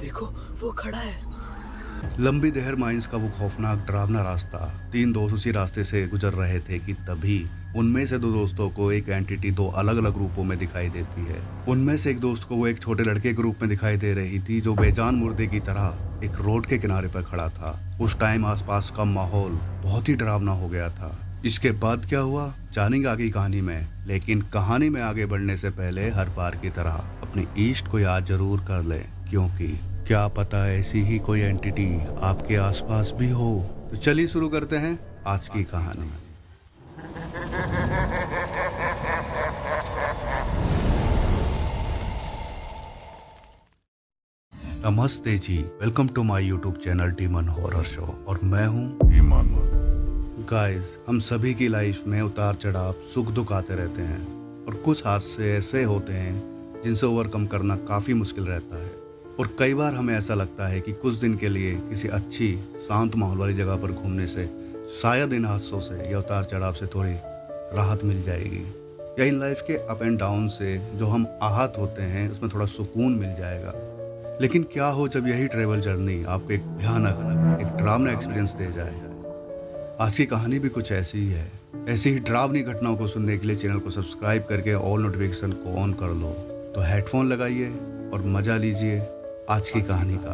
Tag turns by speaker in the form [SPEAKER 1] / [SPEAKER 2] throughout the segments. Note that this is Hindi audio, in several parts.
[SPEAKER 1] देखो, वो खड़ा है।
[SPEAKER 2] लंबी देहर माइंस का वो खौफनाक डरावना रास्ता। तीन दोस्त उसी रास्ते से गुजर रहे थे कि तभी उनमें से दो दोस्तों को एक एंटिटी दो अलग अलग रूपों में दिखाई देती है। उनमें से एक दोस्त को वो एक छोटे लड़के के रूप में दिखाई दे रही थी, जो बेजान मुर्दे की तरह एक रोड के किनारे पर खड़ा था। उस टाइम आसपास का माहौल बहुत ही डरावना हो गया था। इसके बाद क्या हुआ जानेंगे आगे की कहानी में, लेकिन कहानी में आगे बढ़ने से पहले हर बार की तरह अपनी ईस्ट को याद जरूर कर लें, क्योंकि क्या पता ऐसी ही कोई एंटिटी आपके आसपास भी हो। तो चलिए शुरू करते हैं आज की कहानी। नमस्ते जी, welcome to my YouTube channel demon horror show और मैं हूँ ईमान। गाइस, हम सभी की लाइफ में उतार चढ़ाव सुख दुख आते रहते हैं और कुछ हादसे ऐसे होते हैं जिनसे ओवरकम करना काफ़ी मुश्किल रहता है। और कई बार हमें ऐसा लगता है कि कुछ दिन के लिए किसी अच्छी शांत माहौल वाली जगह पर घूमने से शायद इन हादसों से या उतार चढ़ाव से थोड़ी राहत मिल जाएगी, या इन लाइफ के अप एंड डाउन से जो हम आहत होते हैं उसमें थोड़ा सुकून मिल जाएगा। लेकिन क्या हो जब यही ट्रेवल जर्नी आपको एक भयानक एक डरावना एक्सपीरियंस दे जाए। आज की कहानी भी कुछ ऐसी ही है। ऐसी ही डरावनी घटनाओं को सुनने के लिए चैनल को सब्सक्राइब करके ऑल नोटिफिकेशन को ऑन कर लो। तो हेडफोन लगाइए और मजा लीजिए आज की कहानी का।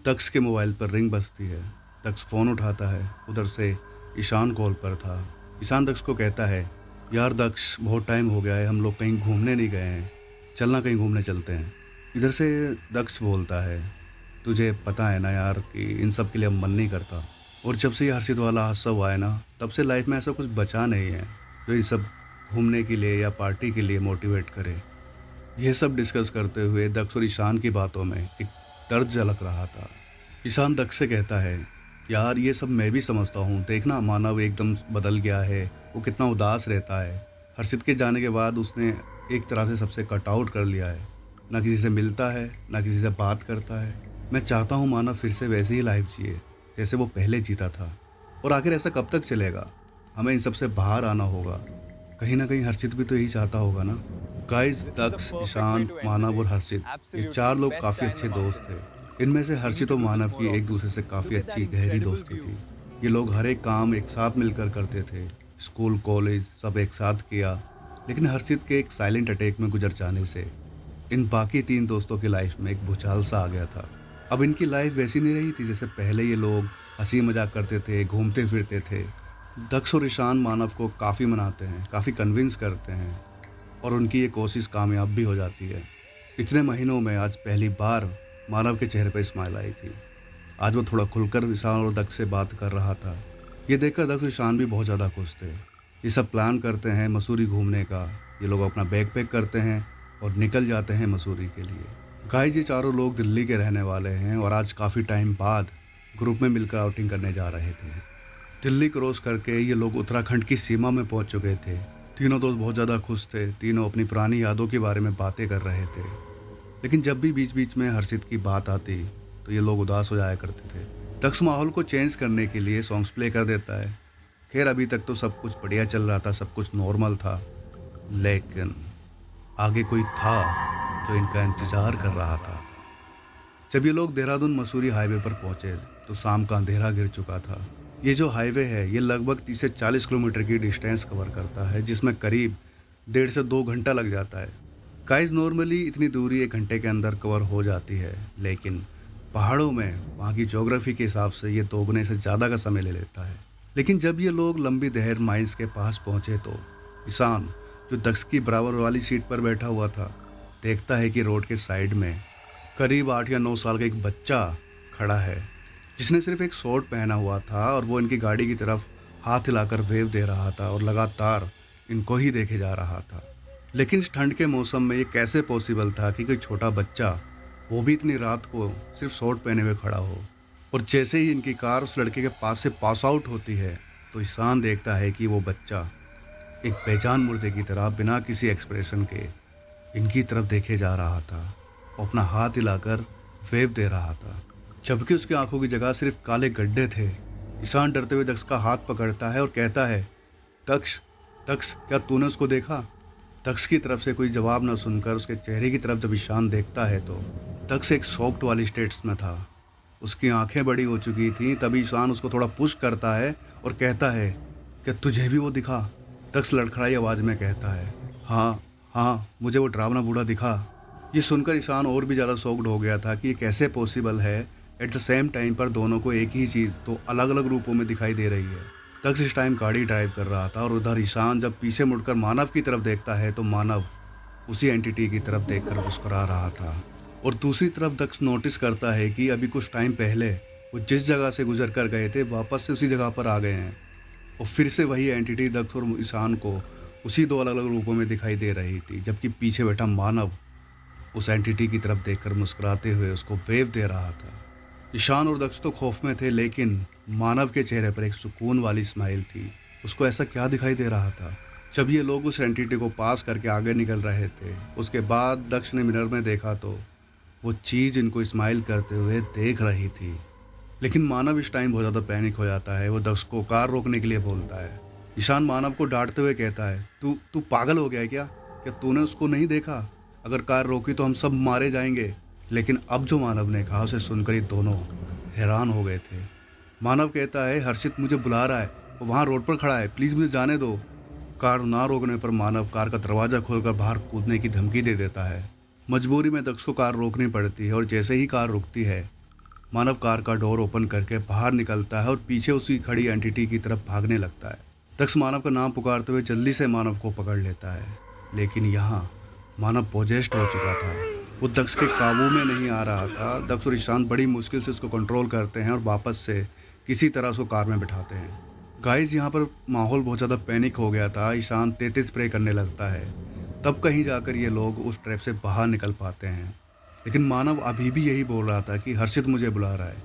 [SPEAKER 2] दक्ष के मोबाइल पर रिंग बजती है। दक्ष फ़ोन उठाता है। उधर से ईशान कॉल पर था। ईशान दक्ष को कहता है, यार दक्ष, बहुत टाइम हो गया है, हम लोग कहीं घूमने नहीं गए हैं, चलना कहीं घूमने चलते हैं। इधर से दक्ष बोलता है, तुझे पता है ना यार कि इन सब के लिए अब मन नहीं करता, और जब से ये हर्षित वाला हादसा हुआ है ना, तब से लाइफ में ऐसा कुछ बचा नहीं है जो ये सब घूमने के लिए या पार्टी के लिए मोटिवेट करे। यह सब डिस्कस करते हुए दक्ष और ईशान की बातों में एक दर्द झलक रहा था। ईशान दक्ष से कहता है, यार ये सब मैं भी समझता हूँ, देखना मानव एकदम बदल गया है, वो कितना उदास रहता है। हर्षित के जाने के बाद उसने एक तरह से सबसे कट आउट कर लिया है, ना किसी से मिलता है ना किसी से बात करता है। मैं चाहता हूँ मानव फिर से वैसी ही लाइफ जिए जैसे वो पहले जीता था। और आखिर ऐसा कब तक चलेगा? हमें इन सब से बाहर आना होगा। कहीं ना कहीं हर्षित भी तो यही चाहता होगा ना। गाइस, दक्ष, ईशान, मानव और हर्षित, ये चार लोग काफ़ी अच्छे दोस्त थे। इनमें से हर्षित और मानव की एक दूसरे से काफ़ी अच्छी गहरी दोस्ती थी। ये लोग हर एक काम एक साथ मिलकर करते थे। स्कूल कॉलेज सब एक साथ किया। लेकिन हर्षित के एक साइलेंट अटैक में गुजर जाने से इन बाकी तीन दोस्तों की लाइफ में एक भूचाल सा आ गया था। अब इनकी लाइफ वैसी नहीं रही थी जैसे पहले। ये लोग हंसी मजाक करते थे, घूमते फिरते थे। दक्ष और ईशान मानव को काफ़ी मनाते हैं, काफ़ी कन्विंस करते हैं, और उनकी ये कोशिश कामयाब भी हो जाती है। इतने महीनों में आज पहली बार मानव के चेहरे पर स्माइल आई थी। आज वो थोड़ा खुलकर ईशान और दक्ष से बात कर रहा था। ये देखकर दक्ष और ईशान भी बहुत ज़्यादा खुश थे। ये सब प्लान करते हैं मसूरी घूमने का। ये लोग अपना बैग पैक करते हैं और निकल जाते हैं मसूरी के लिए। गाइस, ये चारों लोग दिल्ली के रहने वाले हैं और आज काफ़ी टाइम बाद ग्रुप में मिलकर आउटिंग करने जा रहे थे। दिल्ली क्रॉस करके ये लोग उत्तराखंड की सीमा में पहुंच चुके थे। तीनों दोस्त बहुत ज़्यादा खुश थे। तीनों अपनी पुरानी यादों के बारे में बातें कर रहे थे। लेकिन जब भी बीच बीच में हर्षित की बात आती तो ये लोग उदास हो जाया करते थे। दक्ष माहौल को चेंज करने के लिए सॉन्ग्स प्ले कर देता है। खैर, अभी तक तो सब कुछ बढ़िया चल रहा था, सब कुछ नॉर्मल था। लेकिन आगे कोई था जो इनका इंतज़ार कर रहा था। जब ये लोग देहरादून मसूरी हाईवे पर पहुंचे तो शाम का अंधेरा घिर चुका था। ये जो हाईवे है ये लगभग 30 से 40 किलोमीटर की डिस्टेंस कवर करता है, जिसमें करीब 1.5 से 2 घंटा लग जाता है। गाइस, नॉर्मली इतनी दूरी 1 घंटे के अंदर कवर हो जाती है, लेकिन पहाड़ों में वहाँ की ज्योग्राफी के हिसाब से ये दोगुने से ज़्यादा का समय ले लेता है। लेकिन जब ये लोग लंबी देहर माइंस के पास पहुँचे तो ईशान, जो दक्ष की बराबर वाली सीट पर बैठा हुआ था, देखता है कि रोड के साइड में करीब 8 या 9 साल का एक बच्चा खड़ा है, जिसने सिर्फ एक शॉर्ट पहना हुआ था, और वो इनकी गाड़ी की तरफ हाथ हिलाकर वेव दे रहा था और लगातार इनको ही देखे जा रहा था। लेकिन इस ठंड के मौसम में ये कैसे पॉसिबल था कि कोई छोटा बच्चा, वो भी इतनी रात को, सिर्फ शॉर्ट पहने हुए खड़ा हो। और जैसे ही इनकी कार उस लड़के के पास से पास आउट होती है तो ईशान देखता है कि वो बच्चा एक बेजान मुर्दे की तरह बिना किसी एक्सप्रेशन के इनकी तरफ देखे जा रहा था और अपना हाथ हिलाकर वेव दे रहा था, जबकि उसकी आंखों की जगह सिर्फ काले गड्ढे थे। ईशान डरते हुए दक्ष का हाथ पकड़ता है और कहता है, दक्ष, दक्ष क्या तूने उसको देखा? दक्ष की तरफ से कोई जवाब न सुनकर उसके चेहरे की तरफ जब ईशान देखता है तो दक्ष एक शॉक्ड वाली स्टेट्स में था। उसकी आंखें बड़ी हो चुकी थीं। तभी ईशान उसको थोड़ा पुश करता है और कहता है, क्या तुझे भी वो दिखा? दक्ष लड़खड़ाई आवाज़ में कहता है, हाँ हाँ, मुझे वो डरावना बूढ़ा दिखा। ये सुनकर ईशान और भी ज़्यादा शॉक्ड हो गया था कि ये कैसे पॉसिबल है। एट द सेम टाइम पर दोनों को एक ही चीज़ तो अलग अलग रूपों में दिखाई दे रही है। दक्ष इस टाइम गाड़ी ड्राइव कर रहा था और उधर ईशान जब पीछे मुड़कर मानव की तरफ देखता है तो मानव उसी एंटिटी की तरफ देखकर मुस्कुरा रहा था। और दूसरी तरफ दक्ष नोटिस करता है कि अभी कुछ टाइम पहले वो जिस जगह से गुजर कर गए थे वापस से उसी जगह पर आ गए हैं और फिर से वही एंटिटी दक्ष और ईशान को उसी दो अलग अलग रूपों में दिखाई दे रही थी, जबकि पीछे बैठा मानव उस एंटिटी की तरफ देखकर मुस्कुराते हुए उसको वेव दे रहा था। ईशान और दक्ष तो खौफ में थे, लेकिन मानव के चेहरे पर एक सुकून वाली स्माइल थी। उसको ऐसा क्या दिखाई दे रहा था? जब ये लोग उस एंटिटी को पास करके आगे निकल रहे थे, उसके बाद दक्ष ने मिरर में देखा तो वो चीज़ इनको स्माइल करते हुए देख रही थी। लेकिन मानव इस टाइम बहुत ज़्यादा पैनिक हो जाता है। वो दक्ष को कार रोकने के लिए बोलता है। ईशान मानव को डांटते हुए कहता है, तू तू पागल हो गया है क्या? क्या तूने उसको नहीं देखा? अगर कार रोकी तो हम सब मारे जाएंगे। लेकिन अब जो मानव ने कहा उसे सुनकर ही दोनों हैरान हो गए थे। मानव कहता है, हर्षित मुझे बुला रहा है, वो वहाँ रोड पर खड़ा है, प्लीज़ मुझे जाने दो। कार ना रोकने पर मानव कार का दरवाज़ा खोलकर बाहर कूदने की धमकी दे देता है। मजबूरी में दक्ष को कार रोकनी पड़ती है और जैसे ही कार रुकती है मानव कार का डोर ओपन करके बाहर निकलता है और पीछे उसकी खड़ी एंटिटी की तरफ भागने लगता है। दक्ष मानव का नाम पुकारते हुए जल्दी से मानव को पकड़ लेता है, लेकिन यहाँ मानव पोजेस्ड हो चुका था। वो दक्ष के काबू में नहीं आ रहा था। दक्ष और ईशान बड़ी मुश्किल से उसको कंट्रोल करते हैं और वापस से किसी तरह उसको कार में बिठाते हैं। गाइस, यहाँ पर माहौल बहुत ज़्यादा पैनिक हो गया था। ईशान 33 स्प्रे करने लगता है, तब कहीं जाकर ये लोग उस ट्रैप से बाहर निकल पाते हैं। लेकिन मानव अभी भी यही बोल रहा था कि हर्षित मुझे बुला रहा है।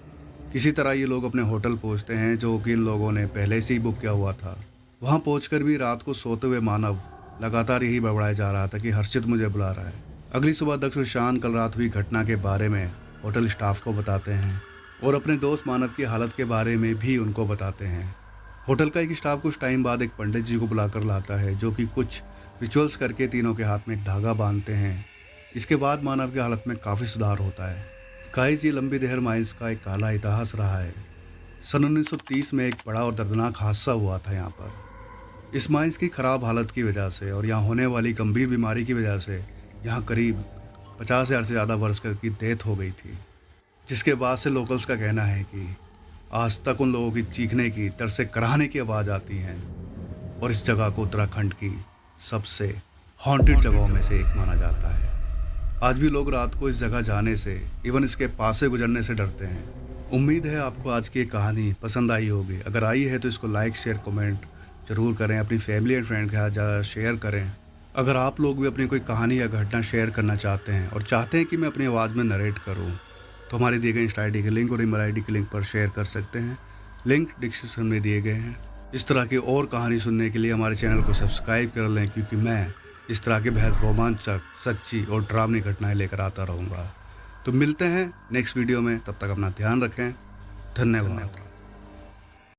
[SPEAKER 2] किसी तरह ये लोग अपने होटल पहुँचते हैं, जो कि इन लोगों ने पहले से ही बुक किया हुआ था। वहाँ पहुँचकर भी रात को सोते हुए मानव लगातार यही बड़बड़ाया जा रहा था कि हर्षित मुझे बुला रहा है। अगली सुबह दक्ष और ईशान कल रात हुई घटना के बारे में होटल स्टाफ को बताते हैं और अपने दोस्त मानव की हालत के बारे में भी उनको बताते हैं। होटल का एक स्टाफ कुछ टाइम बाद एक पंडित जी को बुलाकर लाता है, जो कि कुछ रिचुअल्स करके तीनों के हाथ में एक धागा बांधते हैं। इसके बाद मानव की हालत में काफ़ी सुधार होता है। गाइस, ये लंबी देहर माइंस का एक काला इतिहास रहा है। सन 1930 में एक बड़ा और दर्दनाक हादसा हुआ था यहाँ पर। इस माइंस की ख़राब हालत की वजह से और यहाँ होने वाली गंभीर बीमारी की वजह से यहाँ करीब 50,000 से ज़्यादा वर्कर्स की डेथ हो गई थी, जिसके बाद से लोकल्स का कहना है कि आज तक उन लोगों की चीखने की, तरसे कराहने की आवाज़ आती है और इस जगह को उत्तराखंड की सबसे हॉन्टेड जगहों में से एक माना जाता है। आज भी लोग रात को इस जगह जाने से, इवन इसके पास से गुजरने से डरते हैं। उम्मीद है आपको आज की ये कहानी पसंद आई होगी। अगर आई है तो इसको लाइक, शेयर, कमेंट ज़रूर करें। अपनी फैमिली एंड फ्रेंड के साथ ज़्यादा शेयर करें। अगर आप लोग भी अपनी कोई कहानी या घटना शेयर करना चाहते हैं और चाहते हैं कि मैं अपनी आवाज़ में नरेट करूं, तो हमारे दिए गए इंस्टा आई डी के लिंक और ईमेल आई डी के लिंक पर शेयर कर सकते हैं। लिंक डिस्क्रिप्शन में दिए गए हैं। इस तरह की और कहानी सुनने के लिए हमारे चैनल को सब्सक्राइब कर लें, क्योंकि मैं इस तरह के बेहद रोमांचक, सच्ची और डरावनी घटनाएँ लेकर आता रहूँगा। तो मिलते हैं नेक्स्ट वीडियो में। तब तक अपना ध्यान रखें। धन्यवाद।